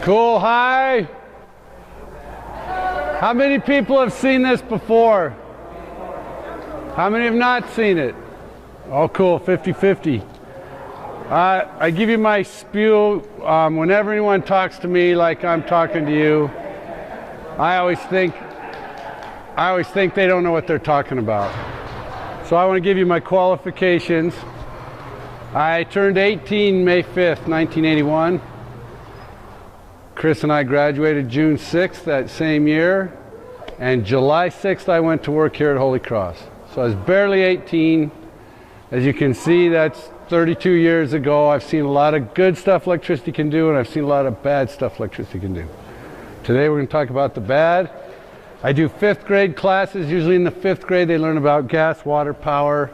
Cool, hi. How many people have seen this before? How many have not seen it? Oh, cool, 50-50. I give you my spiel. Whenever anyone talks to me like I'm talking to you, I always think they don't know what they're talking about. So I want to give you my qualifications. I turned 18 May 5th, 1981. Chris and I graduated June 6th that same year, and July 6th I went to work here at Holy Cross. So I was barely 18. As you can see, that's 32 years ago. I've seen a lot of good stuff electricity can do, and I've seen a lot of bad stuff electricity can do. Today we're going to talk about the bad. I do 5th grade classes. Usually in the 5th grade they learn about gas, water, power.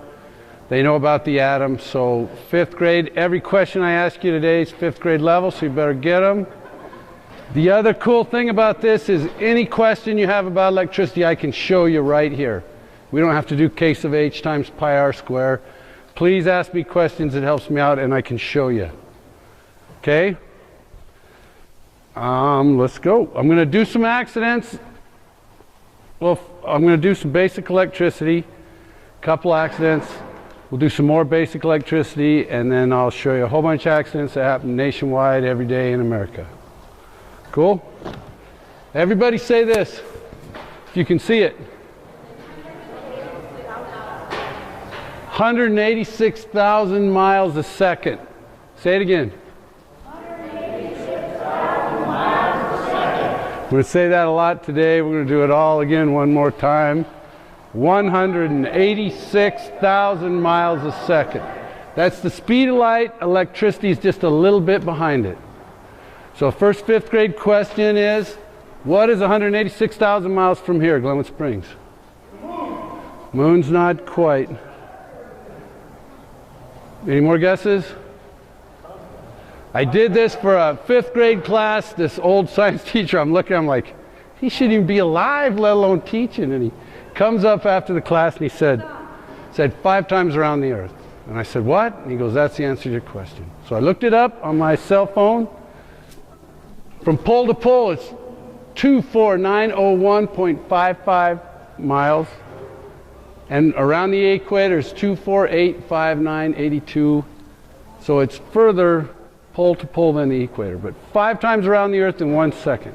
They know about the atom. So 5th grade, every question I ask you today is 5th grade level, so you better get them. The other cool thing about this is any question you have about electricity I can show you right here. We don't have to do case of H times pi r square. Please ask me questions, it helps me out and I can show you. Okay? Let's go. I'm going to do some accidents. Well, I'm going to do some basic electricity, a couple accidents. We'll do some more basic electricity, and then I'll show you a whole bunch of accidents that happen nationwide every day in America. Cool? Everybody say this, if you can see it. 186,000 miles a second. Say it again. 186,000 miles a second. We're going to say that a lot today. We're going to do it all again one more time. 186,000 miles a second. That's the speed of light. Electricity is just a little bit behind it. So first 5th grade question is, what is 186,000 miles from here, Glenwood Springs? Moon's not quite. Any more guesses? I did this for a 5th grade class. This old science teacher, I'm like, he shouldn't even be alive, let alone teaching. And he comes up after the class and he said 5 times around the earth. And I said, what? And he goes, that's the answer to your question. So I looked it up on my cell phone. From pole to pole, it's 24901.55 miles. And around the equator is 2485982. So it's further pole to pole than the equator, but 5 times around the earth in 1 second.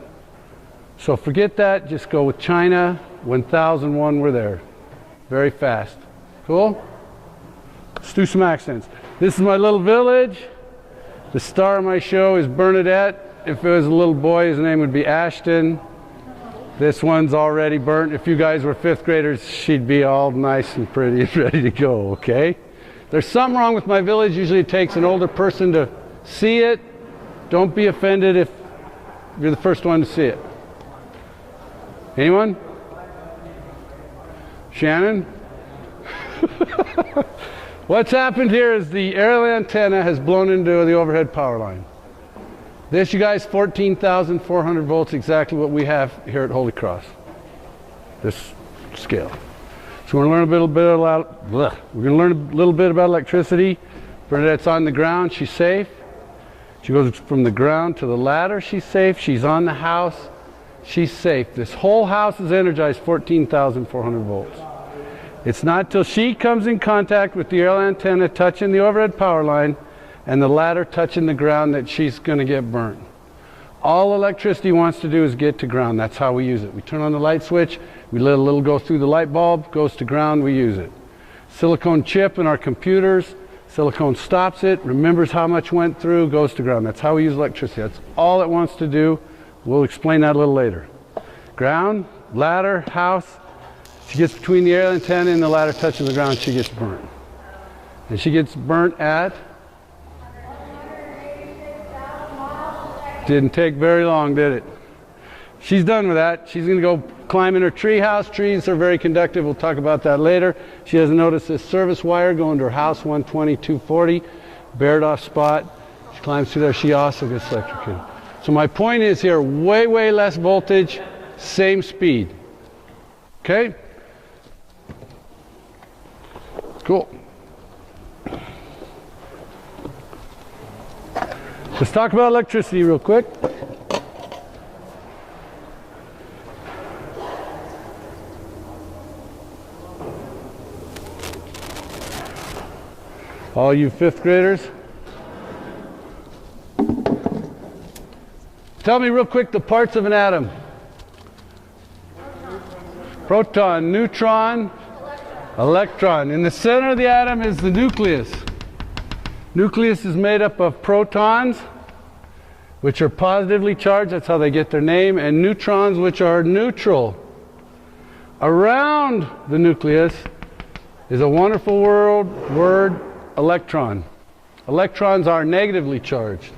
So forget that, just go with China. 1001 we're there. Very fast. Cool? Let's do some accents. This is my little village. The star of my show is Bernadette. If it was a little boy, his name would be Ashton. This one's already burnt. If you guys were 5th graders, she'd be all nice and pretty and ready to go, okay? There's something wrong with my village. Usually it takes an older person to see it. Don't be offended if you're the first one to see it. Anyone? Shannon? What's happened here is the aerial antenna has blown into the overhead power line. This, you guys, 14,400 volts, exactly what we have here at Holy Cross. This scale. So we're going to learn a little bit about electricity. Bernadette's on the ground, she's safe. She goes from the ground to the ladder, she's safe. She's on the house, she's safe. This whole house is energized 14,400 volts. It's not till she comes in contact with the aerial antenna touching the overhead power line and the ladder touching the ground that she's going to get burnt. All electricity wants to do is get to ground. That's how we use it. We turn on the light switch, we let a little go through the light bulb, goes to ground, we use it. Silicone chip in our computers, silicone stops it, remembers how much went through, goes to ground. That's how we use electricity. That's all it wants to do. We'll explain that a little later. Ground, ladder, house. She gets between the aerial antenna and the ladder touching the ground, she gets burnt. And she gets burnt at? Didn't take very long, did it? She's done with that. She's going to go climb in her tree house. Trees are very conductive. We'll talk about that later. She doesn't notice this service wire going to her house, 120, 240, bared off spot. She climbs through there. She also gets electrocuted. So my point is here, way, way less voltage, same speed. Okay? Cool. Let's talk about electricity real quick. All you fifth graders. Tell me real quick the parts of an atom. Proton, neutron, electron. In the center of the atom is the nucleus. Nucleus is made up of protons, which are positively charged, that's how they get their name, and neutrons, which are neutral. Around the nucleus is a wonderful word, electron. Electrons are negatively charged.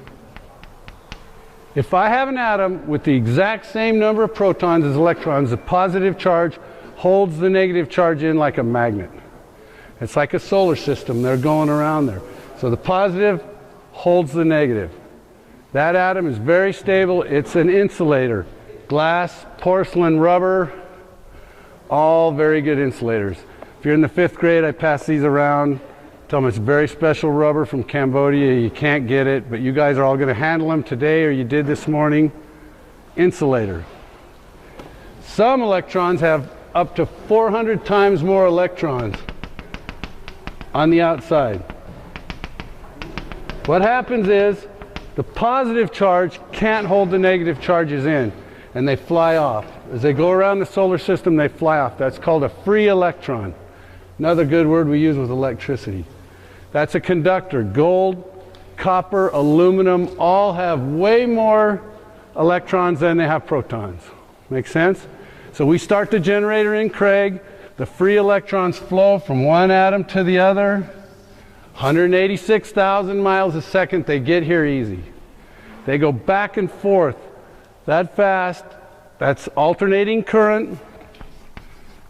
If I have an atom with the exact same number of protons as electrons, the positive charge holds the negative charge in like a magnet. It's like a solar system. They're going around there. So the positive holds the negative. That atom is very stable. It's an insulator. Glass, porcelain, rubber, all very good insulators. If you're in the fifth grade, I pass these around. Tell them it's very special rubber from Cambodia. You can't get it, but you guys are all going to handle them today, or you did this morning. Insulator. Some electrons have up to 400 times more electrons on the outside. What happens is the positive charge can't hold the negative charges in, and they fly off. As they go around the solar system, they fly off. That's called a free electron. Another good word we use with electricity. That's a conductor. Gold, copper, aluminum all have way more electrons than they have protons. Make sense? So we start the generator in Craig. The free electrons flow from one atom to the other. 186,000 miles a second. They get here easy. They go back and forth that fast. That's alternating current. We've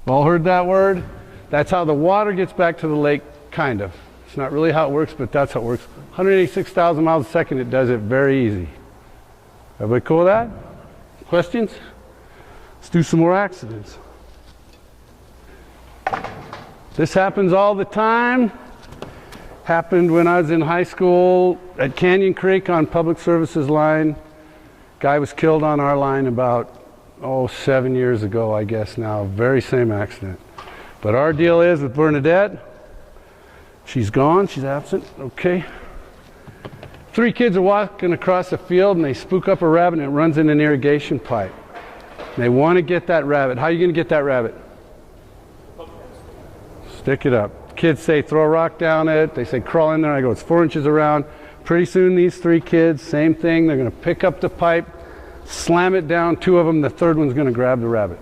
all heard that word. That's how the water gets back to the lake, kind of. It's not really how it works, but that's how it works. 186,000 miles a second, it does it very easy. Everybody cool with that? Questions? Let's do some more accidents. This happens all the time. Happened when I was in high school at Canyon Creek on Public Services line. Guy was killed on our line about, 7 years ago, I guess now. Very same accident. But our deal is with Bernadette, she's gone, she's absent, okay. 3 kids are walking across a field and they spook up a rabbit and it runs in an irrigation pipe. And they want to get that rabbit. How are you going to get that rabbit? Stick it up. Kids say throw a rock down it, they say crawl in there, I go it's 4 inches around. Pretty soon these 3 kids, same thing, they're going to pick up the pipe, slam it down, 2 of them, the third one's going to grab the rabbit.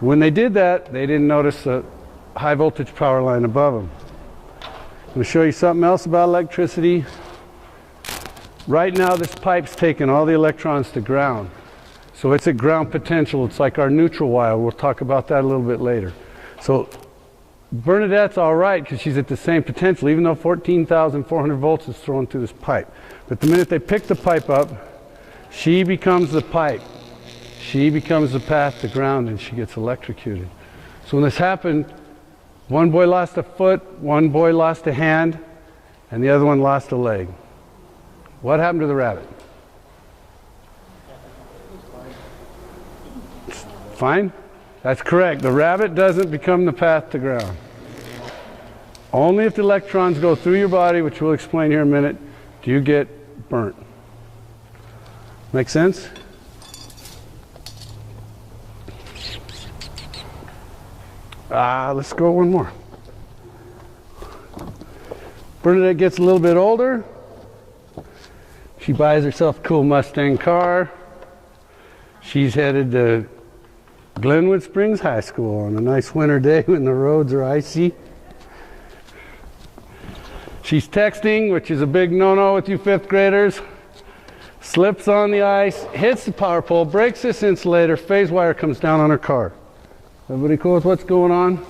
When they did that, they didn't notice the high voltage power line above them. I'm going to show you something else about electricity. Right now this pipe's taking all the electrons to ground. So it's at ground potential. It's like our neutral wire. We'll talk about that a little bit later. So Bernadette's all right because she's at the same potential, even though 14,400 volts is thrown through this pipe. But the minute they pick the pipe up, she becomes the pipe. She becomes the path to ground and she gets electrocuted. So when this happened, one boy lost a foot, one boy lost a hand, and the other one lost a leg. What happened to the rabbit? Fine? That's correct. The rabbit doesn't become the path to ground. Only if the electrons go through your body, which we'll explain here in a minute, do you get burnt. Make sense? Let's go one more. Bernadette gets a little bit older. She buys herself a cool Mustang car. She's headed to Glenwood Springs High School on a nice winter day when the roads are icy. She's texting, which is a big no-no with you 5th graders. Slips on the ice, hits the power pole, breaks this insulator, phase wire comes down on her car. Everybody cool with what's going on?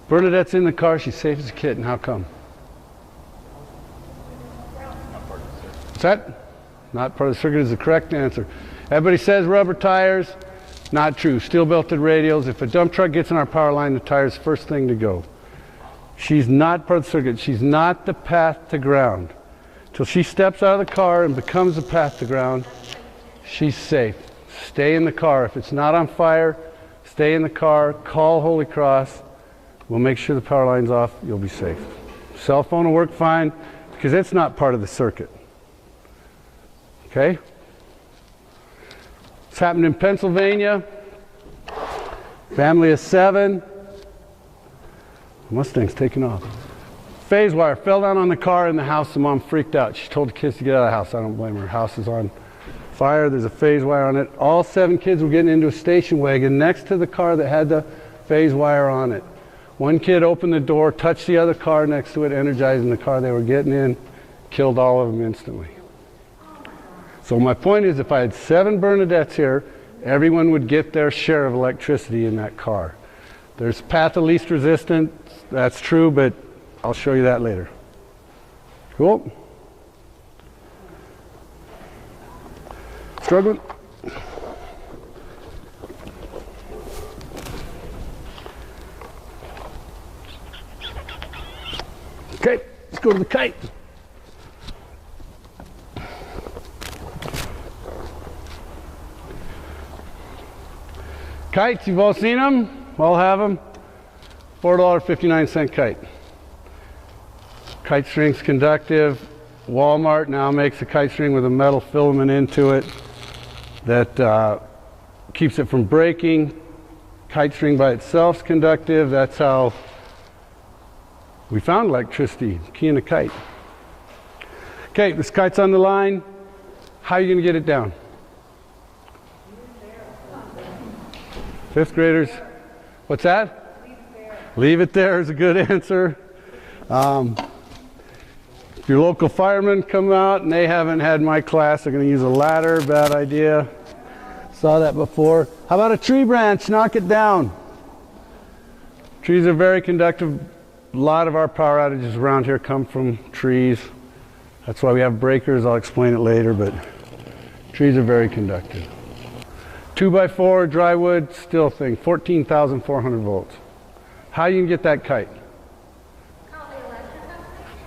Bernadette's in the car, she's safe as a kitten. How come? What's that? Not part of the circuit is the correct answer. Everybody says rubber tires. Not true. Steel belted radials. If a dump truck gets in our power line, the tire's the first thing to go. She's not part of the circuit. She's not the path to ground. Till she steps out of the car and becomes the path to ground, she's safe. Stay in the car. If it's not on fire, stay in the car. Call Holy Cross. We'll make sure the power line's off. You'll be safe. Cell phone will work fine because it's not part of the circuit. Okay? It's happened in Pennsylvania. Family of 7. Mustang's taking off. Phase wire fell down on the car in the house. The mom freaked out. She told the kids to get out of the house. I don't blame her. House is on fire. There's a phase wire on it. All 7 kids were getting into a station wagon next to the car that had the phase wire on it. One kid opened the door, touched the other car next to it, energizing the car they were getting in, killed all of them instantly. So my point is, if I had 7 Bernadettes here, everyone would get their share of electricity in that car. There's path of least resistance, that's true, but I'll show you that later. Cool? Struggling? Okay, let's go to the kite. Kites, you've all seen them? All have them? $4.59 kite. Kite string's conductive. Walmart now makes a kite string with a metal filament into it that keeps it from breaking. Kite string by itself is conductive. That's how we found electricity, key in a kite. Okay, this kite's on the line. How are you going to get it down? 5th graders. What's that? Leave it there is a good answer. If your local firemen come out and they haven't had my class, they're going to use a ladder. Bad idea. Saw that before. How about a tree branch? Knock it down. Trees are very conductive. A lot of our power outages around here come from trees. That's why we have breakers. I'll explain it later, but trees are very conductive. 2x4 dry wood steel thing, 14,400 volts. How you can get that kite?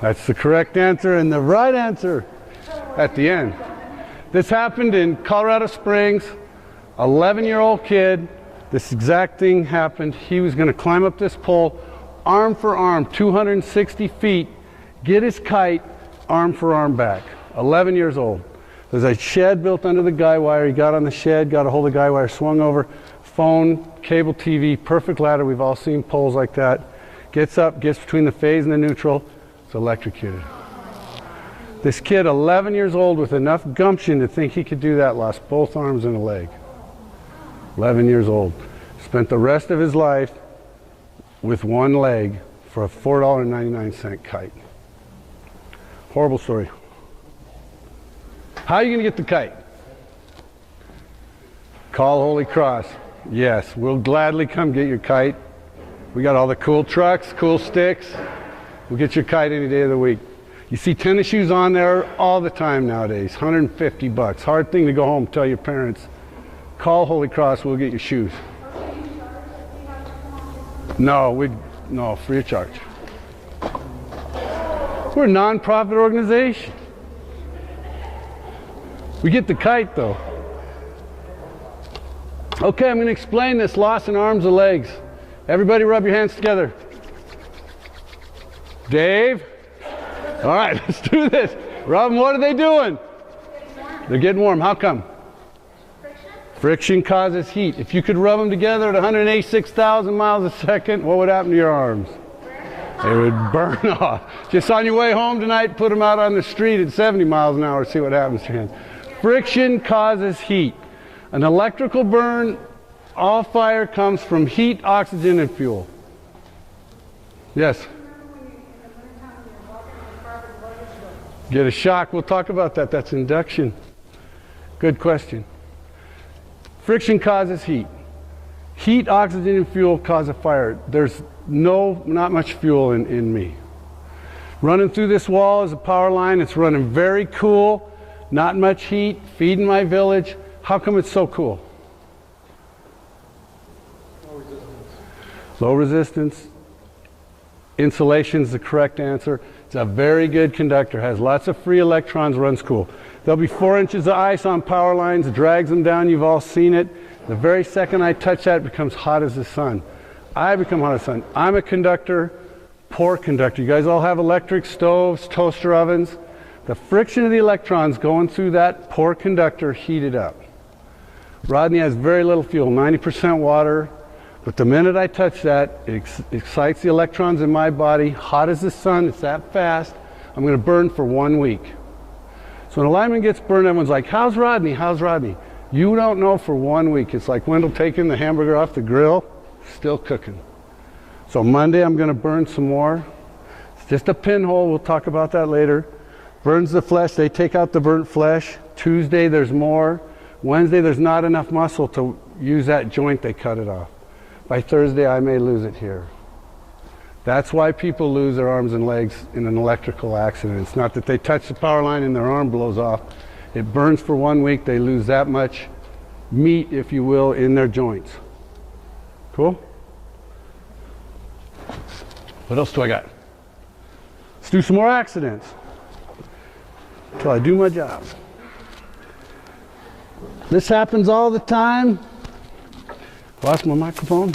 That's the correct answer and the right answer at the end. This happened in Colorado Springs. 11-year-old kid. This exact thing happened. He was going to climb up this pole, arm for arm, 260 feet, get his kite, arm for arm back. 11 years old. There's a shed built under the guy wire. He got on the shed, got a hold of the guy wire, swung over, phone, cable TV, perfect ladder. We've all seen poles like that. Gets up, gets between the phase and the neutral. It's electrocuted. This kid, 11 years old, with enough gumption to think he could do that, lost both arms and a leg. 11 years old. Spent the rest of his life with one leg for a $4.99 kite. Horrible story. How are you going to get the kite? Call Holy Cross. Yes, we'll gladly come get your kite. We got all the cool trucks, cool sticks. We'll get your kite any day of the week. You see tennis shoes on there all the time nowadays, 150 bucks. Hard thing to go home and tell your parents. Call Holy Cross, we'll get your shoes. No, free of charge. We're a non-profit organization. We get the kite though. Okay, I'm going to explain this loss in arms and legs. Everybody rub your hands together. Dave? All right, let's do this. Rub them. What are they doing? They're getting warm. How come? Friction causes heat. If you could rub them together at 186,000 miles a second, what would happen to your arms? They would burn off. Just on your way home tonight, put them out on the street at 70 miles an hour, see what happens to your hands. Friction causes heat. An electrical burn, all fire comes from heat, oxygen, and fuel. Yes? Get a shock. We'll talk about that. That's induction. Good question. Friction causes heat. Heat, oxygen, and fuel cause a fire. There's not much fuel in me. Running through this wall is a power line. It's running very cool. Not much heat. Feeding my village. How come it's so cool? Low resistance. Low resistance. Insulation is the correct answer. It's a very good conductor, has lots of free electrons, runs cool. There'll be 4 inches of ice on power lines, it drags them down, you've all seen it. The very second I touch that, it becomes hot as the sun. I become hot as the sun. I'm a conductor, poor conductor. You guys all have electric stoves, toaster ovens. The friction of the electrons going through that poor conductor heat it up. Rodney has very little fuel, 90% water, but the minute I touch that, it excites the electrons in my body, hot as the sun, it's that fast. I'm going to burn for 1 week. So when a lineman gets burned, everyone's like, how's Rodney? How's Rodney? You don't know for 1 week. It's like Wendell taking the hamburger off the grill, still cooking. So Monday I'm going to burn some more. It's just a pinhole, we'll talk about that later. Burns the flesh, they take out the burnt flesh. Tuesday there's more. Wednesday there's not enough muscle to use that joint, they cut it off. By Thursday I may lose it here. That's why people lose their arms and legs in an electrical accident. It's not that they touch the power line and their arm blows off. It burns for 1 week, they lose that much meat, if you will, in their joints. Cool? What else do I got? Let's do some more accidents until I do my job. This happens all the time. Lost my microphone.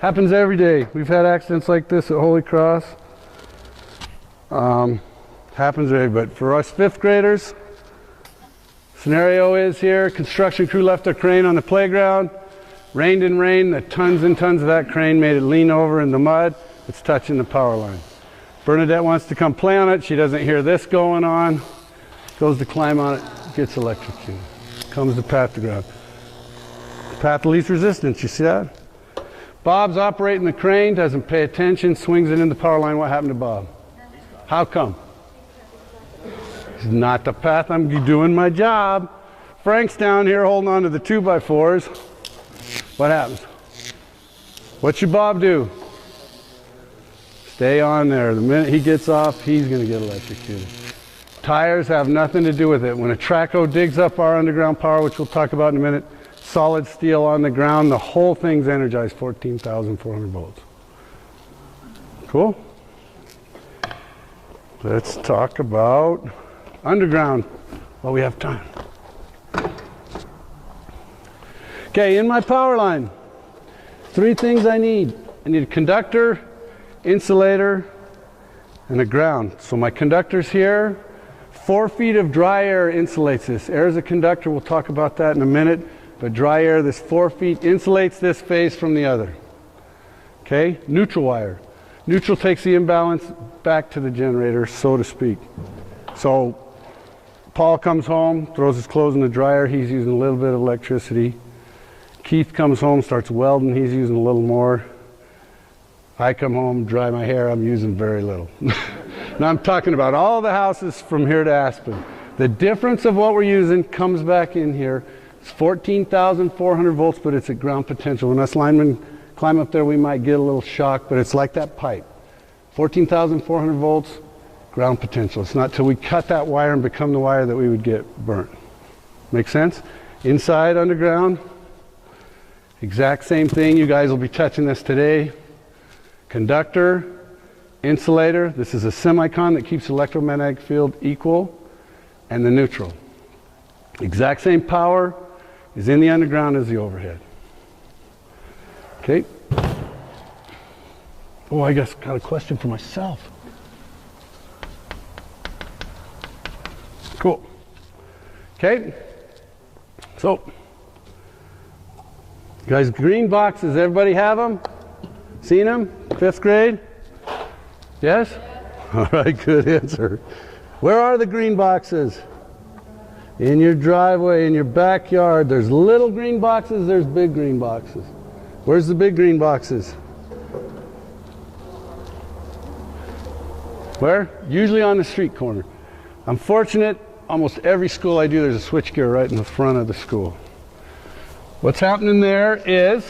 Happens every day. We've had accidents like this at Holy Cross. Happens every day, but for us 5th graders, scenario is here, construction crew left their crane on the playground, rained and rained, the tons and tons of that crane made it lean over in the mud, it's touching the power line. Bernadette wants to come play on it, she doesn't hear this going on, goes to climb on it, gets electrocuted. Comes the path to ground. Path of least resistance, you see that? Bob's operating the crane, doesn't pay attention, swings it in the power line. What happened to Bob? How come? It's not the path, I'm doing my job. Frank's down here holding on to the 2x4s. What happens? What should Bob do? Stay on there. The minute he gets off, he's going to get electrocuted. Tires have nothing to do with it. When a traco digs up our underground power, which we'll talk about in a minute, solid steel on the ground, the whole thing's energized 14,400 volts. Cool? Let's talk about underground while we have time. Okay, in my power line, 3 things I need. I need a conductor, insulator, and a ground. So my conductor's here. 4 feet of dry air insulates this. Air is a conductor, we'll talk about that in a minute. But dry air, this 4 feet insulates this phase from the other. Okay, neutral wire. Neutral takes the imbalance back to the generator, so to speak. So Paul comes home, throws his clothes in the dryer, he's using a little bit of electricity. Keith comes home, starts welding, he's using a little more. I come home, dry my hair, I'm using very little. Now I'm talking about all the houses from here to Aspen. The difference of what we're using comes back in here. It's 14,400 volts, but it's at ground potential. When us linemen climb up there, we might get a little shock, but it's like that pipe. 14,400 volts, ground potential. It's not till we cut that wire and become the wire that we would get burnt. Make sense? Inside, underground, exact same thing. You guys will be touching this today. Conductor, insulator. This is a semicon that keeps the electromagnetic field equal, and the neutral. Exact same power is in the underground as the overhead. Okay. Oh, I guess got a question for myself. Cool. Okay. So, guys, green boxes, everybody have them? Seen them? 5th grade? Yes? All right, good answer. Where are the green boxes? In your driveway, in your backyard. There's little green boxes, there's big green boxes. Where's the big green boxes? Where? Usually on the street corner. I'm fortunate, almost every school I do, there's a switchgear right in the front of the school. What's happening there is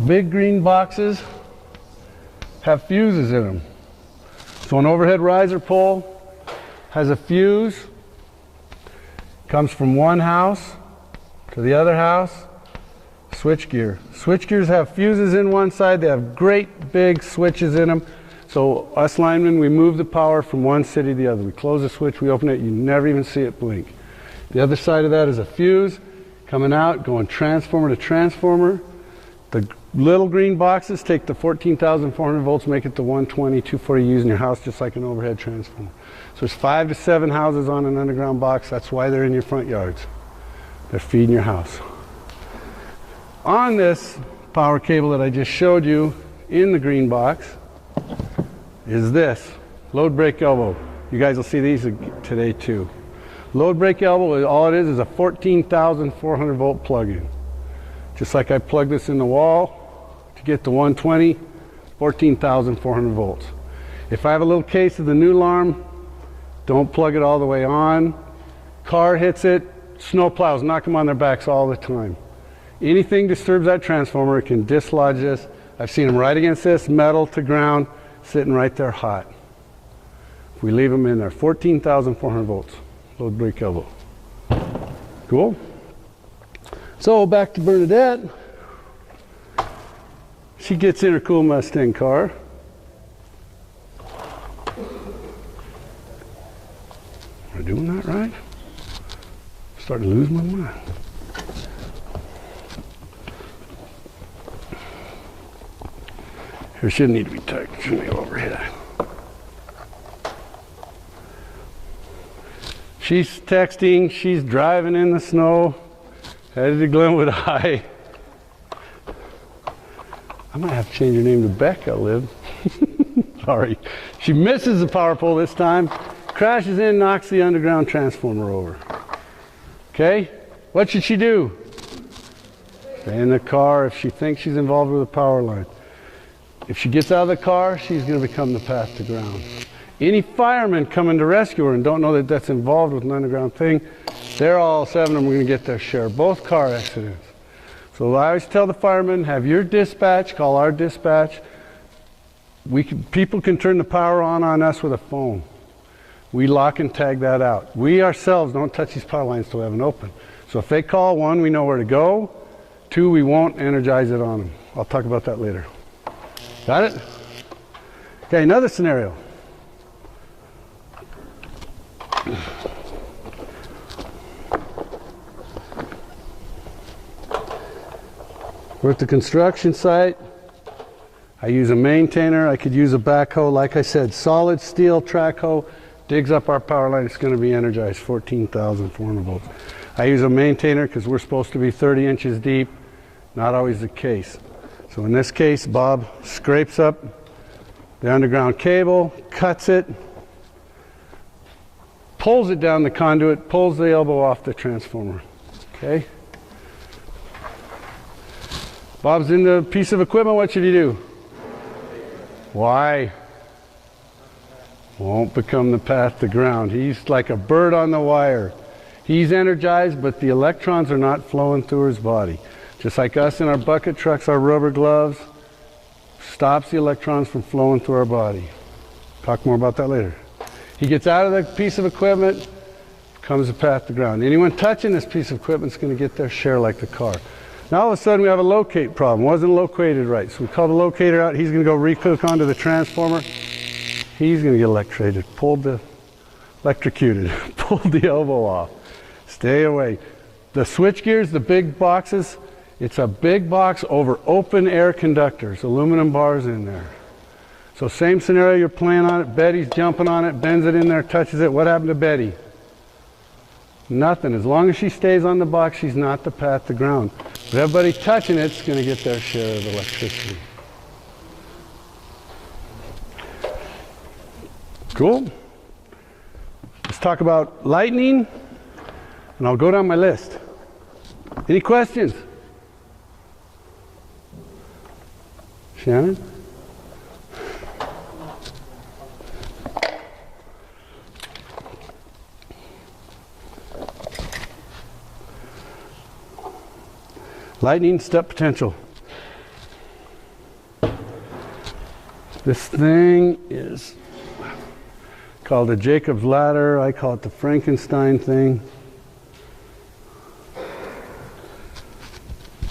big green boxes have fuses in them. So an overhead riser pole has a fuse, comes from one house to the other house, switchgear. Switchgears have fuses in one side, they have great big switches in them. So us linemen, we move the power from one city to the other. We close the switch, we open it, you never even see it blink. The other side of that is a fuse coming out, going transformer to transformer. The little green boxes take the 14,400 volts, make it the 120, 240 you use in your house, just like an overhead transformer. So there's 5 to 7 houses on an underground box. That's why they're in your front yards. They're feeding your house. On this power cable that I just showed you in the green box is this load break elbow. You guys will see these today too. Load break elbow, all it is a 14,400 volt plug-in. Just like I plugged this in the wall to get the 120, 14,400 volts. If I have a little case of the new alarm, don't plug it all the way on. Car hits it, snow plows knock them on their backs all the time. Anything disturbs that transformer, it can dislodge this. I've seen them right against this, metal to ground, sitting right there hot. If we leave them in there, 14,400 volts, load break elbow. Cool? So back to Bernadette. She gets in her cool Mustang car. Am I doing that right? I'm starting to lose my mind. Here shouldn't need to be tight. Shouldn't be overhead. She's texting. She's driving in the snow. Headed to Glenwood High. I might have to change her name to Becca, Liv. Sorry. She misses the power pole this time, crashes in, knocks the underground transformer over. Okay? What should she do? Stay in the car if she thinks she's involved with a power line. If she gets out of the car, she's going to become the path to ground. Any firemen coming to rescue her and don't know that that's involved with an underground thing, they're all 7 of them going to get their share. Both car accidents. So I always tell the firemen, have your dispatch, call our dispatch. People can turn the power on us with a phone. We lock and tag that out. We ourselves don't touch these power lines till we have an open. So if they call, 1, we know where to go. 2, we won't energize it on them. I'll talk about that later. Got it? Okay, another scenario. We're at the construction site. I use a maintainer. I could use a backhoe. Like I said, solid steel track hoe digs up our power line. It's going to be energized, 14,400 volts. I use a maintainer because we're supposed to be 30 inches deep. Not always the case. So in this case, Bob scrapes up the underground cable, cuts it, pulls it down the conduit, pulls the elbow off the transformer. Okay? Bob's in the piece of equipment. What should he do? Why? Won't become the path to ground. He's like a bird on the wire. He's energized, but the electrons are not flowing through his body. Just like us in our bucket trucks, our rubber gloves stops the electrons from flowing through our body. Talk more about that later. He gets out of the piece of equipment, comes the path to ground. Anyone touching this piece of equipment is going to get their share like the car. Now all of a sudden we have a locate problem. Wasn't located right. So we call the locator out. He's going to go re-hook onto the transformer. He's going to get electrocuted, pulled the elbow off. Stay away. The switch gears, the big boxes, it's a big box over open air conductors, aluminum bars in there. So same scenario, you're playing on it, Betty's jumping on it, bends it in there, touches it. What happened to Betty? Nothing. As long as she stays on the box, she's not the path to ground. But everybody touching it's going to get their share of electricity. Cool. Let's talk about lightning, and I'll go down my list. Any questions? Shannon? Lightning step potential. This thing is called a Jacob's ladder. I call it the Frankenstein thing.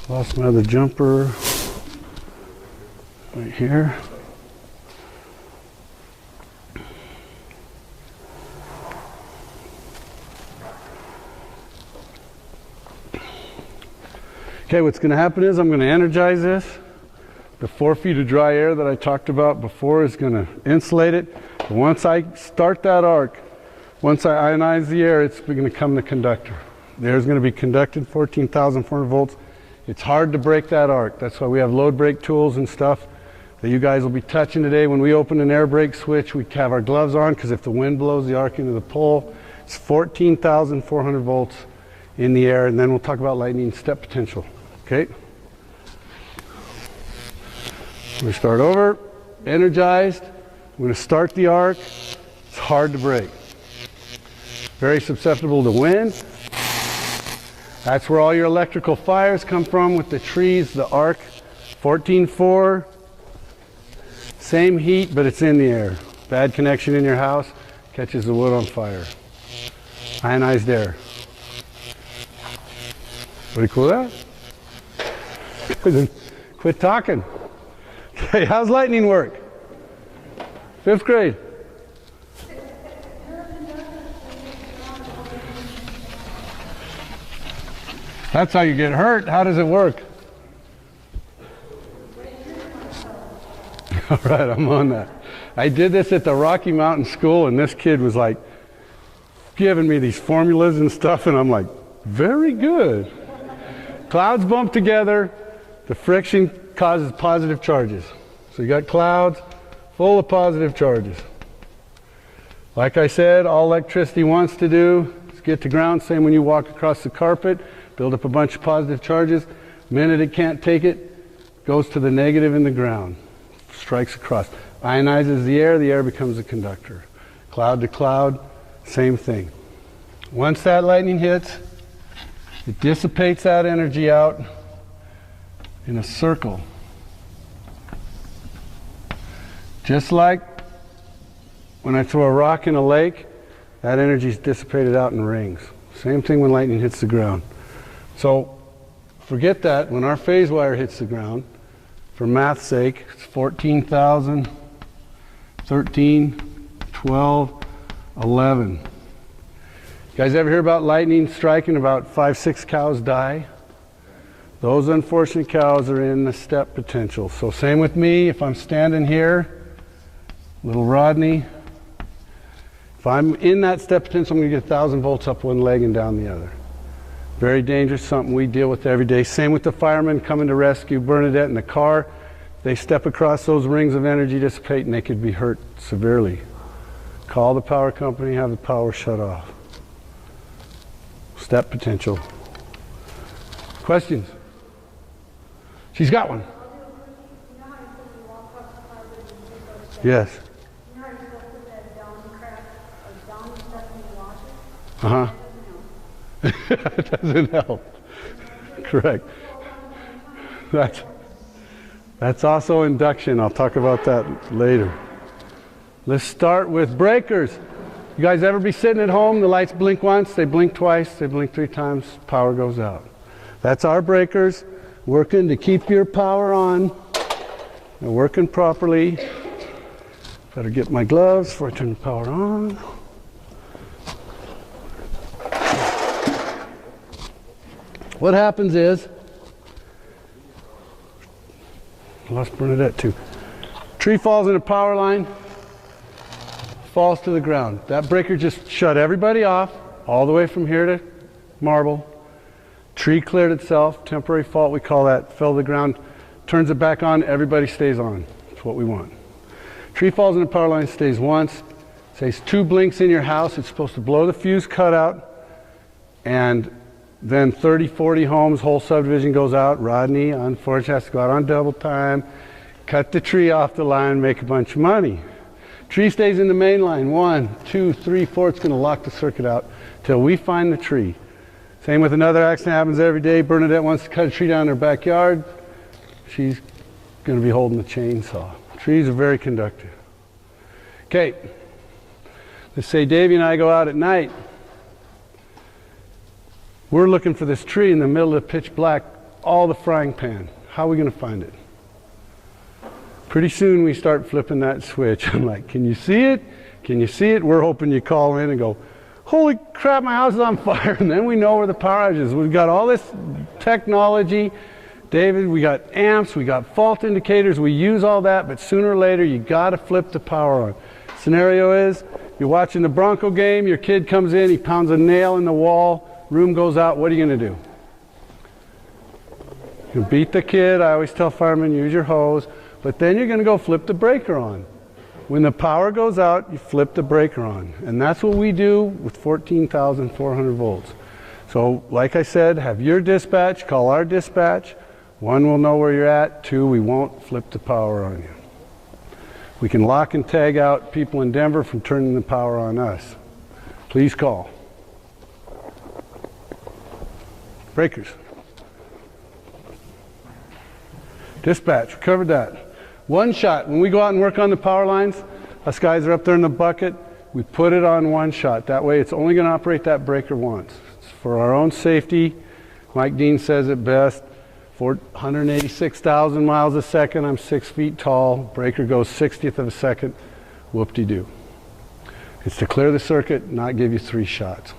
Lost my other jumper right here. Okay, what's going to happen is I'm going to energize this. The 4 feet of dry air that I talked about before is going to insulate it. But once I start that arc, once I ionize the air, it's going to become the conductor. The air is going to be conducted 14,400 volts. It's hard to break that arc. That's why we have load break tools and stuff that you guys will be touching today. When we open an air brake switch, we have our gloves on because if the wind blows the arc into the pole, it's 14,400 volts in the air. And then we'll talk about lightning step potential. Okay? We start over, energized. I'm going to start the arc. It's hard to break. Very susceptible to wind. That's where all your electrical fires come from with the trees, the arc. 14.4, same heat, but it's in the air. Bad connection in your house, catches the wood on fire. Ionized air. Pretty cool that? Quit talking. Okay, how's lightning work? 5th grade. That's how you get hurt. How does it work? All right, I'm on that. I did this at the Rocky Mountain School, and this kid was like giving me these formulas and stuff, and I'm like, very good. Clouds bump together. The friction causes positive charges. So you got clouds full of positive charges. Like I said, all electricity wants to do is get to ground. Same when you walk across the carpet, build up a bunch of positive charges. The minute it can't take it, goes to the negative in the ground. Strikes across. Ionizes the air becomes a conductor. Cloud to cloud, same thing. Once that lightning hits, it dissipates that energy out in a circle. Just like when I throw a rock in a lake, that energy is dissipated out in rings. Same thing when lightning hits the ground. So forget that. When our phase wire hits the ground, for math's sake, it's 14,000, 13, 12, 11. You guys ever hear about lightning striking about 5, 6 cows die? Those unfortunate cows are in the step potential. So same with me, if I'm standing here, little Rodney, if I'm in that step potential, I'm going to get 1,000 volts up one leg and down the other. Very dangerous, something we deal with every day. Same with the firemen coming to rescue Bernadette in the car. They step across those rings of energy dissipate and they could be hurt severely. Call the power company, have the power shut off. Step potential. Questions? She's got one. Yes. Uh-huh. It doesn't help. Correct. That's also induction. I'll talk about that later. Let's start with breakers. You guys ever be sitting at home, the lights blink once, they blink twice, they blink 3 times, power goes out. That's our breakers working to keep your power on. They're working properly. Better get my gloves before I turn the power on. What happens is, I lost Bernadette too. Tree falls in a power line, falls to the ground. That breaker just shut everybody off, all the way from here to Marble. Tree cleared itself, temporary fault, we call that, fell to the ground, turns it back on, everybody stays on. That's what we want. Tree falls in a power line, stays once, stays 2 blinks in your house, it's supposed to blow the fuse cutout, and then 30, 40 homes, whole subdivision goes out. Rodney, unfortunately, has to go out on double time, cut the tree off the line, make a bunch of money. Tree stays in the main line, 1, 2, 3, 4, it's going to lock the circuit out till we find the tree. Same with another accident, happens every day. Bernadette wants to cut a tree down in her backyard. She's going to be holding the chainsaw. Trees are very conductive. Okay, let's say Davey and I go out at night. We're looking for this tree in the middle of the pitch black, all the frying pan. How are we going to find it? Pretty soon we start flipping that switch. I'm like, can you see it? Can you see it? We're hoping you call in and go, holy crap, my house is on fire. And then we know where the power outage is. We've got all this technology. David, we got amps, we got fault indicators, we use all that, but sooner or later you got to flip the power on. Scenario is, you're watching the Bronco game, your kid comes in, he pounds a nail in the wall, room goes out, what are you going to do? You beat the kid. I always tell firemen, use your hose, but then you're going to go flip the breaker on. When the power goes out, you flip the breaker on. And that's what we do with 14,400 volts. So like I said, have your dispatch, call our dispatch. One, will know where you're at. Two, we won't flip the power on you. We can lock and tag out people in Denver from turning the power on us. Please call. Breakers. Dispatch, we covered that. One shot. When we go out and work on the power lines, us guys are up there in the bucket, we put it on one shot. That way it's only going to operate that breaker once. It's for our own safety. Mike Dean says it best. 186,000 miles a second, I'm 6 feet tall, breaker goes 60th of a second, whoop-de-doo. It's to clear the circuit, not give you 3 shots.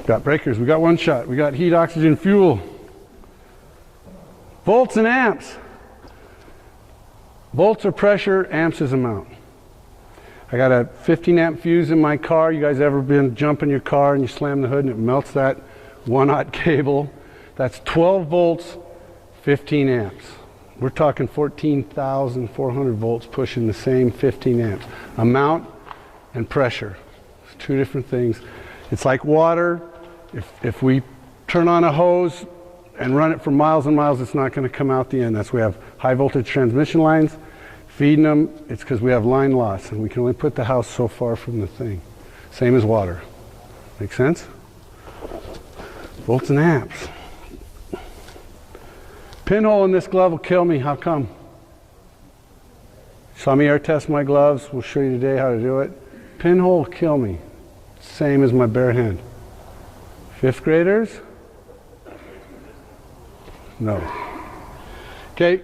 Got breakers, we got 1 shot, we got heat, oxygen, fuel. Volts and amps. Volts are pressure, amps is amount. I got a 15 amp fuse in my car. You guys ever been jumping your car and you slam the hood and it melts that 1/0 cable? That's 12 volts, 15 amps. We're talking 14,400 volts pushing the same 15 amps. Amount and pressure. It's 2 different things. It's like water. If we turn on a hose and run it for miles and miles, it's not going to come out the end. That's why we have high voltage transmission lines. Feeding them, it's because we have line loss and we can only put the house so far from the thing. Same as water. Make sense? Volts and amps. Pinhole in this glove will kill me. How come? Saw me air test my gloves. We'll show you today how to do it. Pinhole will kill me. Same as my bare hand. 5th graders? No. Okay.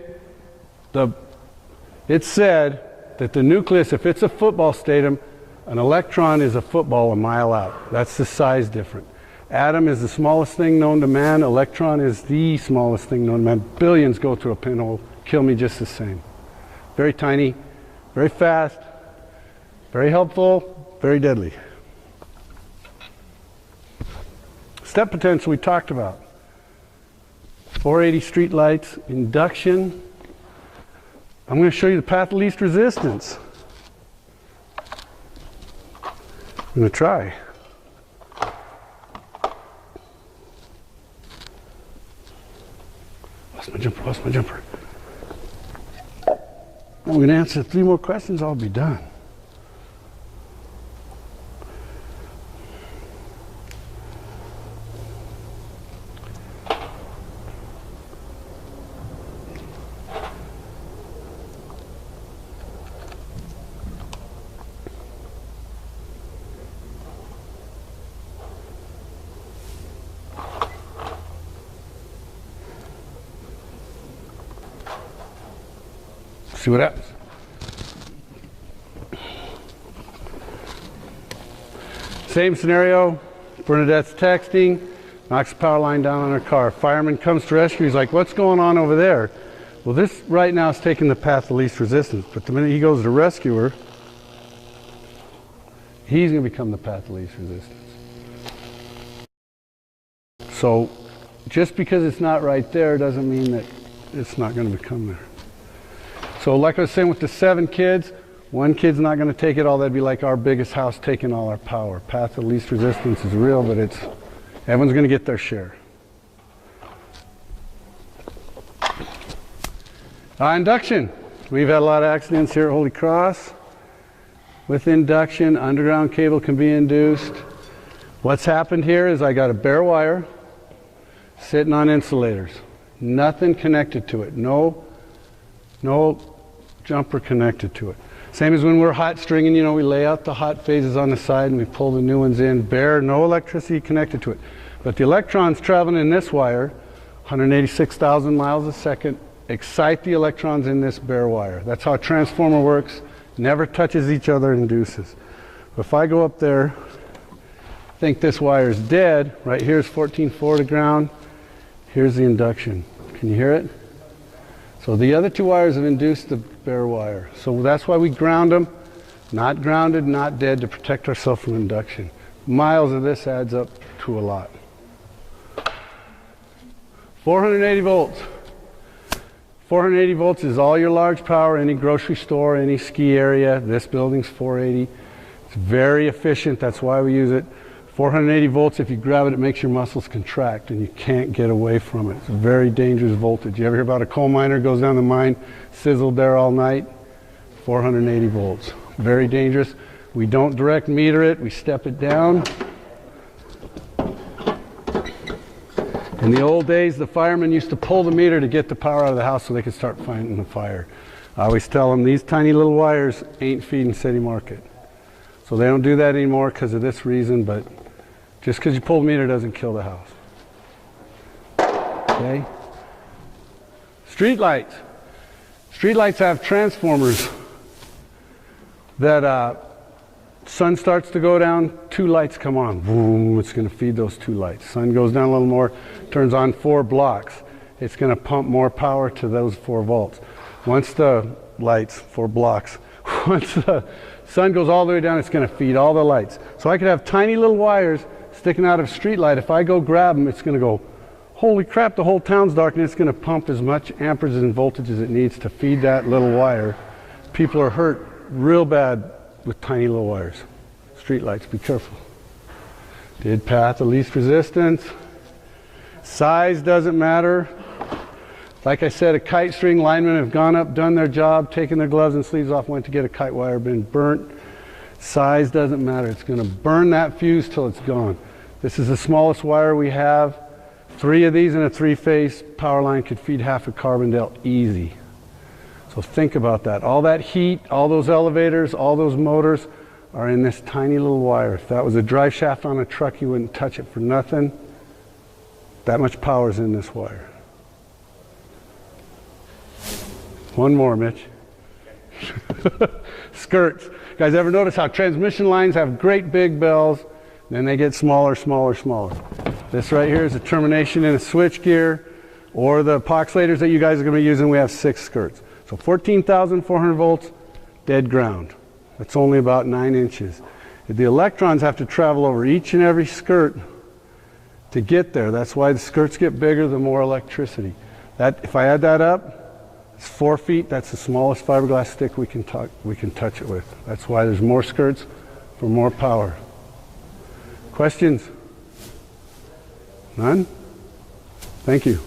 It's said that the nucleus, if it's a football stadium, an electron is a football a mile out. That's the size difference. Atom is the smallest thing known to man. Electron is the smallest thing known to man. Billions go through a pinhole, kill me just the same. Very tiny, very fast, very helpful, very deadly. Step potential we talked about. 480 street lights, induction. I'm going to show you the path of least resistance. I'm going to try. Lost my jumper. I'm going to answer 3 more questions, I'll be done. See what happens. Same scenario. Bernadette's texting, knocks the power line down on her car. Fireman comes to rescue. He's like, what's going on over there? Well, this right now is taking the path of least resistance. But the minute he goes to rescue her, he's going to become the path of least resistance. So just because it's not right there doesn't mean that it's not going to become there. So like I was saying with the 7 kids, 1 kid's not going to take it all. That'd be like our biggest house taking all our power. Path of least resistance is real, but everyone's going to get their share. Induction. We've had a lot of accidents here at Holy Cross. With induction, underground cable can be induced. What's happened here is I got a bare wire sitting on insulators. Nothing connected to it. No jumper connected to it. Same as when we're hot stringing, you know, we lay out the hot phases on the side and we pull the new ones in. Bare, no electricity connected to it. But the electrons traveling in this wire, 186,000 miles a second, excite the electrons in this bare wire. That's how a transformer works. Never touches each other, induces. If I go up there, think this wire is dead. Right here's 14.4 to ground. Here's the induction. Can you hear it? So the other two wires have induced the bare wire. So that's why we ground them. Not grounded, not dead, to protect ourselves from induction. Miles of this adds up to a lot. 480 volts. 480 volts is all your large power, any grocery store, any ski area. This building's 480. It's very efficient, that's why we use it. 480 volts, if you grab it, it makes your muscles contract and you can't get away from it. It's a very dangerous voltage. You ever hear about a coal miner goes down the mine, sizzled there all night? 480 volts. Very dangerous. We don't direct meter it, we step it down. In the old days, the firemen used to pull the meter to get the power out of the house so they could start fighting the fire. I always tell them these tiny little wires ain't feeding city market. So they don't do that anymore because of this reason, but just because you pull the meter doesn't kill the house. Okay? Street lights. Street lights have transformers that sun starts to go down, two lights come on. Boom, it's going to feed those two lights. Sun goes down a little more, turns on 4 blocks. It's going to pump more power to those 4 volts. Once the lights, 4 blocks, once the sun goes all the way down, it's going to feed all the lights. So I could have tiny little wires sticking out of a street light. If I go grab them, it's going to go, holy crap, the whole town's dark, and it's going to pump as much amperage and voltage as it needs to feed that little wire. People are hurt real bad with tiny little wires. Street lights, be careful. Dead path of least resistance. Size doesn't matter. Like I said, a kite string linemen have gone up, done their job, taken their gloves and sleeves off, went to get a kite wire, been burnt. Size doesn't matter. It's going to burn that fuse till it's gone. This is the smallest wire we have. 3 of these in a 3-phase power line could feed half a Carbondale easy. So think about that. All that heat, all those elevators, all those motors are in this tiny little wire. If that was a drive shaft on a truck, you wouldn't touch it for nothing. That much power is in this wire. One more, Mitch. Skirts. You guys ever notice how transmission lines have great big bells, then they get smaller, smaller, smaller. This right here is a termination in a switch gear, or the poxlators that you guys are going to be using. We have 6 skirts. So 14,400 volts, dead ground. That's only about 9 inches. The electrons have to travel over each and every skirt to get there. That's why the skirts get bigger, the more electricity. That, if I add that up, it's 4 feet. That's the smallest fiberglass stick we can touch it with. That's why there's more skirts for more power. Questions? None? Thank you.